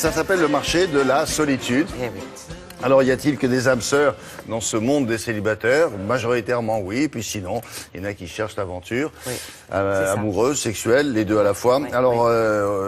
Ça s'appelle le marché de la solitude. Eh oui. Alors, y a-t-il que des âmes sœurs dans ce monde des célibataires? Majoritairement, oui. Puis sinon, il y en a qui cherchent l'aventure, Oui, amoureuse, sexuelle, les deux à la fois. Oui, Alors,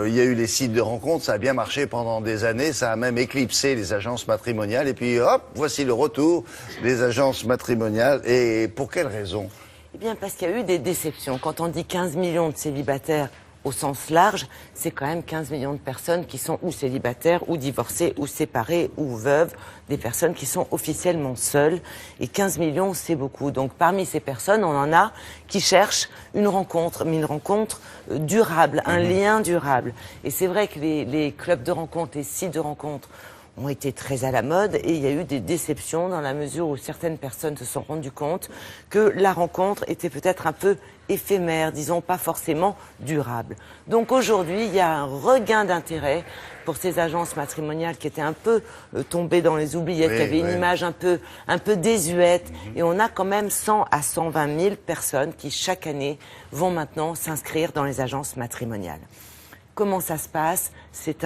il y a eu les sites de rencontres, ça a bien marché pendant des années. Ça a même éclipsé les agences matrimoniales. Et puis, hop, voici le retour des agences matrimoniales. Et pour quelle raison? Eh bien, parce qu'il y a eu des déceptions. Quand on dit 15 millions de célibataires au sens large, c'est quand même 15 millions de personnes qui sont ou célibataires, ou divorcées, ou séparées, ou veuves, des personnes qui sont officiellement seules. Et 15 millions, c'est beaucoup. Donc, parmi ces personnes, on en a qui cherchent une rencontre, mais une rencontre durable, un lien durable. Et c'est vrai que les clubs de rencontre, les sites de rencontre ont été très à la mode et il y a eu des déceptions dans la mesure où certaines personnes se sont rendues compte que la rencontre était peut-être un peu éphémère, disons pas forcément durable. Donc aujourd'hui, il y a un regain d'intérêt pour ces agences matrimoniales qui étaient un peu tombées dans les oubliettes, qui avaient une image un peu désuète. Et on a quand même 100 à 120 000 personnes qui chaque année vont maintenant s'inscrire dans les agences matrimoniales. Comment ça se passe? C'est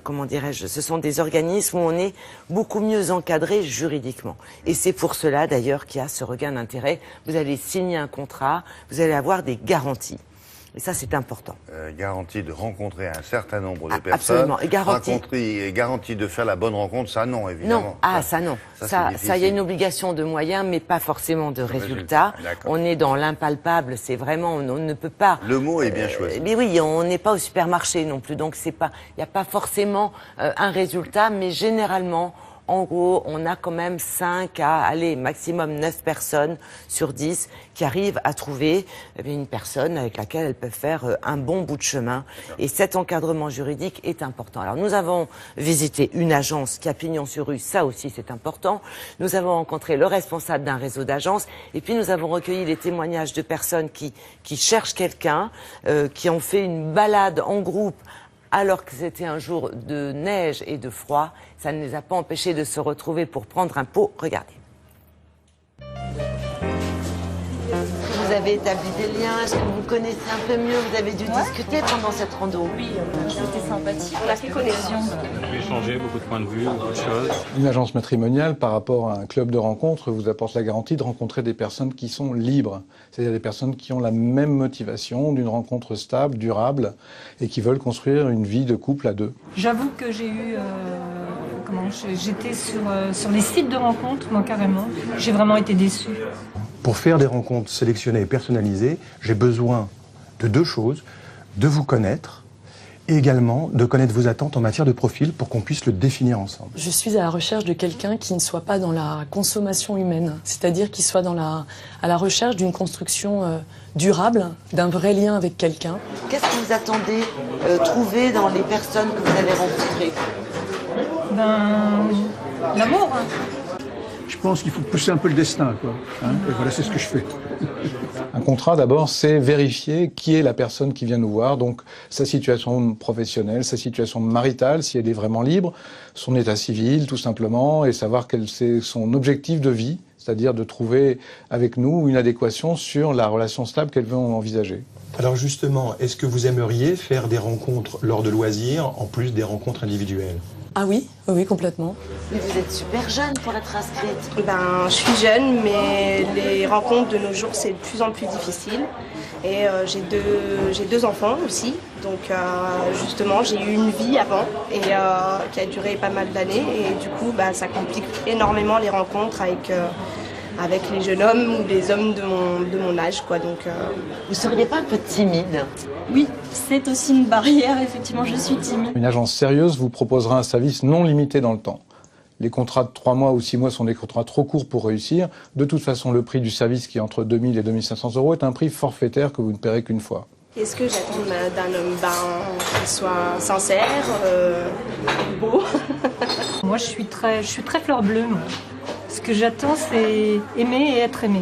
comment dirais-je, ce sont des organismes où on est beaucoup mieux encadré juridiquement. Et c'est pour cela d'ailleurs qu'il y a ce regain d'intérêt. Vous allez signer un contrat, vous allez avoir des garanties. Et ça, c'est important. Garantie de rencontrer un certain nombre de personnes. Absolument. Et garantie de faire la bonne rencontre, ça non, évidemment. Non, ça non. Ça, il y a une obligation de moyens, mais pas forcément de résultats. On est dans l'impalpable, c'est vraiment, on ne peut pas. Le mot est bien choisi. Mais oui, on n'est pas au supermarché non plus, donc il n'y a pas forcément un résultat, mais généralement, en gros, on a quand même 5 à, allez, maximum 9 personnes sur 10 qui arrivent à trouver une personne avec laquelle elles peuvent faire un bon bout de chemin. Et cet encadrement juridique est important. Alors, nous avons visité une agence qui a pignon sur rue, ça aussi c'est important. Nous avons rencontré le responsable d'un réseau d'agences et puis nous avons recueilli les témoignages de personnes qui cherchent quelqu'un, qui ont fait une balade en groupe alors que c'était un jour de neige et de froid. Ça ne les a pas empêchés de se retrouver pour prendre un pot. Regardez. Vous avez établi des liens, est-ce que vous vous connaissez un peu mieux? Vous avez dû discuter pendant cette rando? Oui, c'était sympathique. On a fait connexion. On a échangé beaucoup de points de vue, beaucoup de choses. Une agence matrimoniale, par rapport à un club de rencontre, vous apporte la garantie de rencontrer des personnes qui sont libres. C'est-à-dire des personnes qui ont la même motivation d'une rencontre stable, durable, et qui veulent construire une vie de couple à deux. J'avoue que j'ai eu... j'étais sur les sites de rencontres, moi carrément. J'ai vraiment été déçue. Pour faire des rencontres sélectionnées et personnalisées, j'ai besoin de deux choses, de vous connaître et également de connaître vos attentes en matière de profil pour qu'on puisse le définir ensemble. Je suis à la recherche de quelqu'un qui ne soit pas dans la consommation humaine, c'est-à-dire qui soit à la recherche d'une construction durable, d'un vrai lien avec quelqu'un. Qu'est-ce que vous attendez trouver dans les personnes que vous allez rencontrer? L'amour. Je pense qu'il faut pousser un peu le destin, quoi. Et voilà, c'est ce que je fais. Un contrat, d'abord, c'est vérifier qui est la personne qui vient nous voir, donc sa situation professionnelle, sa situation maritale, si elle est vraiment libre, son état civil, tout simplement, et savoir quel c'est son objectif de vie, c'est-à-dire de trouver avec nous une adéquation sur la relation stable qu'elle veut envisager. Alors justement, est-ce que vous aimeriez faire des rencontres lors de loisirs en plus des rencontres individuelles? Ah oui, oui, complètement. Mais vous êtes super jeune pour être inscrite. Je suis jeune, mais les rencontres de nos jours, c'est de plus en plus difficile. Et j'ai deux enfants aussi. Donc justement, j'ai eu une vie avant et qui a duré pas mal d'années. Et du coup, ça complique énormément les rencontres avec les jeunes hommes ou les hommes de mon âge, quoi. Donc, vous seriez pas un peu timide? Oui, c'est aussi une barrière, effectivement, je suis timide. Une agence sérieuse vous proposera un service non limité dans le temps. Les contrats de 3 mois ou 6 mois sont des contrats trop courts pour réussir. De toute façon, le prix du service qui est entre 2 000 et 2 500 € est un prix forfaitaire que vous ne paierez qu'une fois. Qu'est-ce que j'attends d'un homme? Qu'il soit sincère, beau. Moi, je suis très fleur bleue, moi. Ce que j'attends, c'est aimer et être aimé.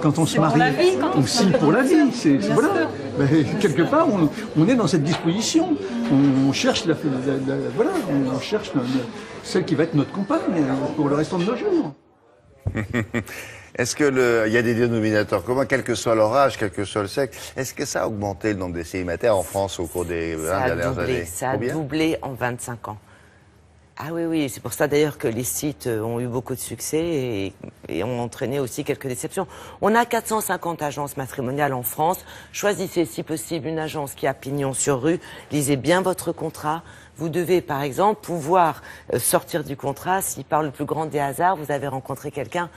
Quand on se marie, pour la vie, aussi pour la vie. Voilà. Quelque part, on est dans cette disposition. On cherche voilà, on cherche celle qui va être notre compagne pour le restant de nos jours. Est-ce que il y a des dénominateurs communs, quel que soit leur âge, quel que soit le sexe? Est-ce que ça a augmenté le nombre de célibataires en France au cours des 20 dernières années? Ça a doublé en 25 ans. Ah oui, oui, c'est pour ça d'ailleurs que les sites ont eu beaucoup de succès et ont entraîné aussi quelques déceptions. On a 450 agences matrimoniales en France. Choisissez si possible une agence qui a pignon sur rue. Lisez bien votre contrat. Vous devez par exemple pouvoir sortir du contrat si par le plus grand des hasards vous avez rencontré quelqu'un